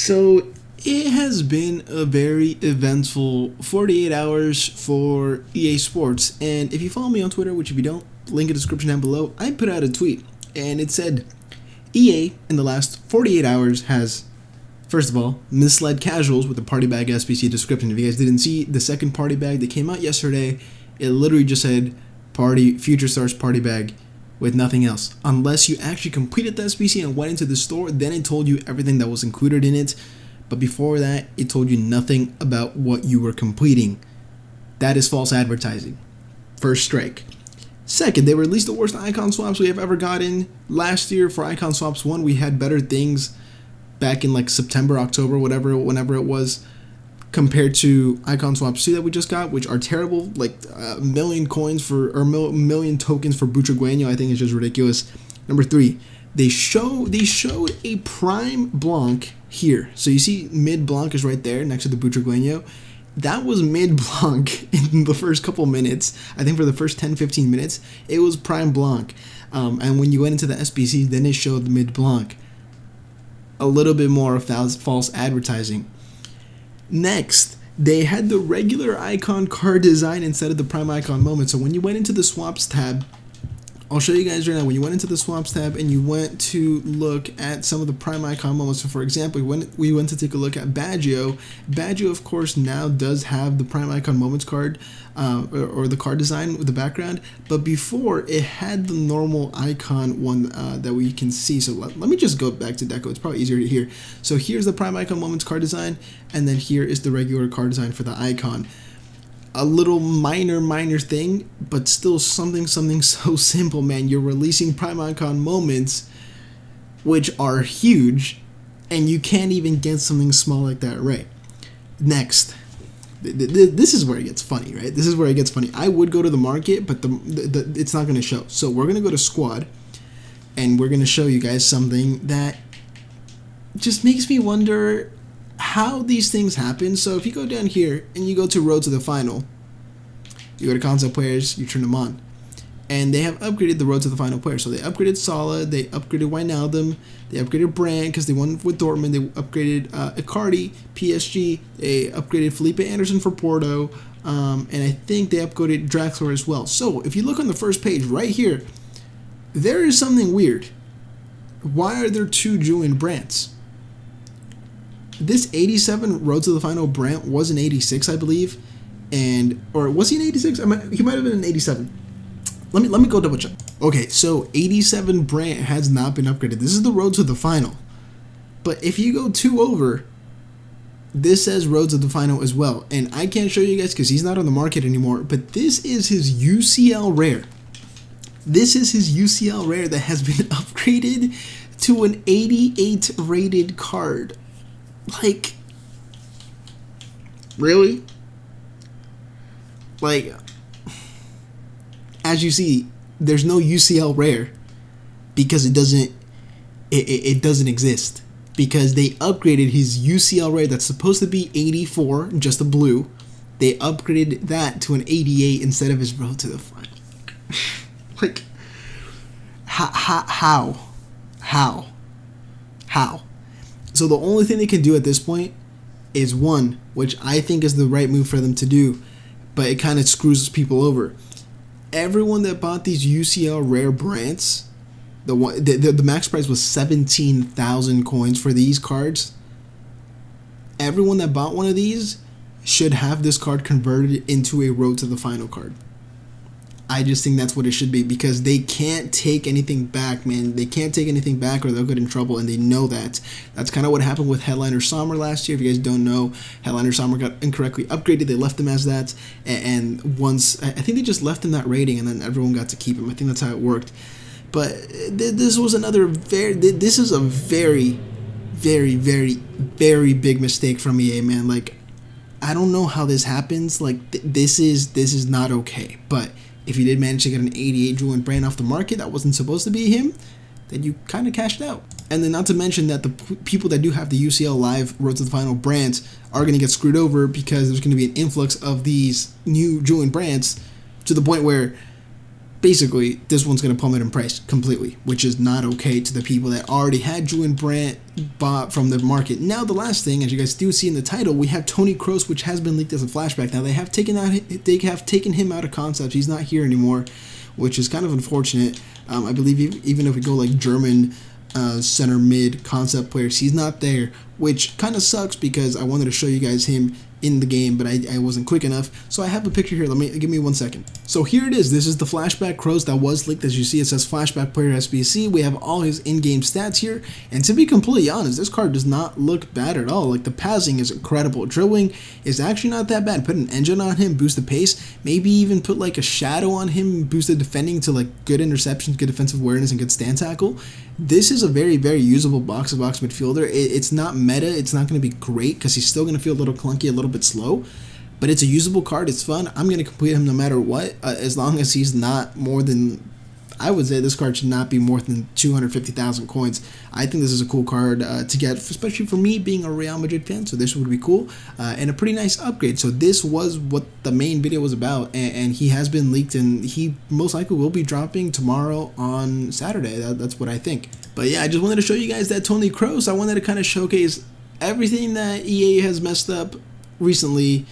So it has been a very eventful 48 hours for EA Sports, and if you follow me on Twitter, which if you don't, link in the description down below, I put out a tweet, and it said, EA in the last 48 hours has, first of all, misled casuals with the party bag SBC description. If you guys didn't see the second party bag that came out yesterday, it literally just said party Future Stars party bag with nothing else. Unless you actually completed the SBC and went into the store, then it told you everything that was included in it. But before that, it told you nothing about what you were completing. That is false advertising. First strike. Second, they released the worst icon swaps we have ever gotten. Last year for icon swaps 1, we had better things back in like September, October, whenever it was, compared to icon swaps 2 that we just got, which are terrible. Like a million coins for, or million tokens for Butragueño, I think is just ridiculous. Number 3, they showed a prime blanc here. So you see mid blanc is right there next to the Butragueño. That was mid blanc in the first couple minutes. I think for the first 10-15 minutes, it was prime blanc. And when you went into the SBC, then it showed the mid blanc. A little bit more of false advertising. Next, they had the regular icon card design instead of the prime icon moment. So when you went into the swaps tab, I'll show you guys right now. When you went into the swaps tab and you went to look at some of the prime icon moments. So for example, when we went to take a look at Baggio, of course now does have the prime icon moments card or the card design with the background. But before, it had the normal icon one that we can see. So let me just go back to Deco. It's probably easier to hear. So here's the prime icon moments card design, and then here is the regular card design for the icon. A little minor thing, but still something so simple, man. You're releasing prime icon moments, which are huge, and you can't even get something small like that right. Next, this is where it gets funny, right? This is where it gets funny. I would go to the market, but it's not going to show. So we're going to go to squad, and we're going to show you guys something that just makes me wonder how these things happen. So if you go down here and you go to Road to the Final, you go to console players, you turn them on, and they have upgraded the Road to the Final player. So they upgraded Salah, they upgraded Wijnaldum, they upgraded Brandt because they won with Dortmund, they upgraded Icardi, PSG, they upgraded Felipe Anderson for Porto, and I think they upgraded Draxler as well. So if you look on the first page right here, there is something weird. Why are there 2 Julian Brandts? This 87 Road to the Final Brandt was an 86, I believe, or was he an 86? He might have been an 87. Let me go double check. Okay, so 87 Brandt has not been upgraded. This is the Road to the Final, but if you go 2 over, this says Road to the Final as well, and I can't show you guys because he's not on the market anymore. But this is his UCL rare. This is his UCL rare that has been upgraded to an 88 rated card. Like, really? Like, as you see, there's no UCL rare because it doesn't exist, because they upgraded his UCL rare that's supposed to be 84, just a blue. They upgraded that to an 88 instead of his Road to the Final. Like, how? So the only thing they can do at this point is one, which I think is the right move for them to do, but it kind of screws people over. Everyone that bought these UCL rare Brandts, the max price was 17,000 coins for these cards. Everyone that bought one of these should have this card converted into a Road to the Final card. I just think that's what it should be, because they can't take anything back, man. They can't take anything back or they'll get in trouble, and they know that. That's kind of what happened with Headliner Sommer last year. If you guys don't know, Headliner Sommer got incorrectly upgraded. They left him as that, and once, I think they just left him that rating, and then everyone got to keep him. I think that's how it worked. But this was this is a very big mistake from EA, man. Like, I don't know how this happens. Like, this is not okay. But if you did manage to get an 88 Julian Brandt off the market that wasn't supposed to be him, then you kind of cashed out. And then not to mention that the people that do have the UCL Live Road to the Final Brandt are going to get screwed over, because there's going to be an influx of these new Julian Brandts to the point where basically, this one's going to plummet in price completely, which is not okay to the people that already had Julian Brandt bought from the market. Now, the last thing, as you guys do see in the title, we have Toni Kroos, which has been leaked as a flashback. Now, they have taken him out of concepts. He's not here anymore, which is kind of unfortunate. I believe even if we go like German center mid concept players, he's not there, which kind of sucks because I wanted to show you guys him in the game, but I wasn't quick enough. So I have a picture here. Give me 1 second. So here it is. This is the Flashback Kroos that was leaked. As you see, it says Flashback Player SBC. We have all his in-game stats here, and to be completely honest, this card does not look bad at all. Like, the passing is incredible. Dribbling is actually not that bad. Put an engine on him, boost the pace, maybe even put like a shadow on him, boost the defending to like good interceptions, good defensive awareness, and good stand tackle. This is a very, very usable box-to-box midfielder. It's not meta. It's not going to be great because he's still going to feel a little clunky, a little bit slow, but it's a usable card. It's fun. I'm going to complete him no matter what, as long as he's not more than, I would say this card should not be more than 250,000 coins. I think this is a cool card to get, especially for me being a Real Madrid fan, so this would be cool, and a pretty nice upgrade. So this was what the main video was about, and he has been leaked, and he most likely will be dropping tomorrow on Saturday. That's what I think. But yeah, I just wanted to show you guys that Toni Kroos. I wanted to kind of showcase everything that EA has messed up recently,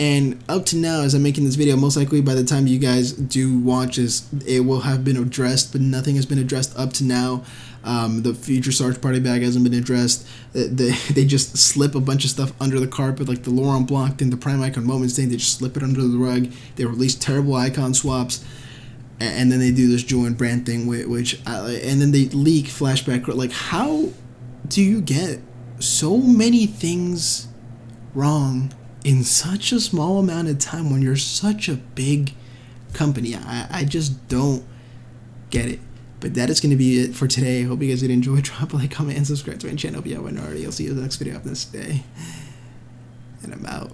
and up to now, as I'm making this video, most likely by the time you guys do watch this, it will have been addressed, but nothing has been addressed up to now. The Future Sarge Party Bag hasn't been addressed. They just slip a bunch of stuff under the carpet, like the Laurent Blanc thing, the Prime Icon Moments thing. They just slip it under the rug. They release terrible icon swaps, and then they do this Julian Brandt thing, and then they leak Flashback. Like, how do you get so many things wrong in such a small amount of time when you're such a big company? I just don't get it. But that is going to be it for today. I hope you guys did enjoy. Drop a like, comment, and subscribe to my channel if you haven't already. I'll see you in the next video of this day. And I'm out.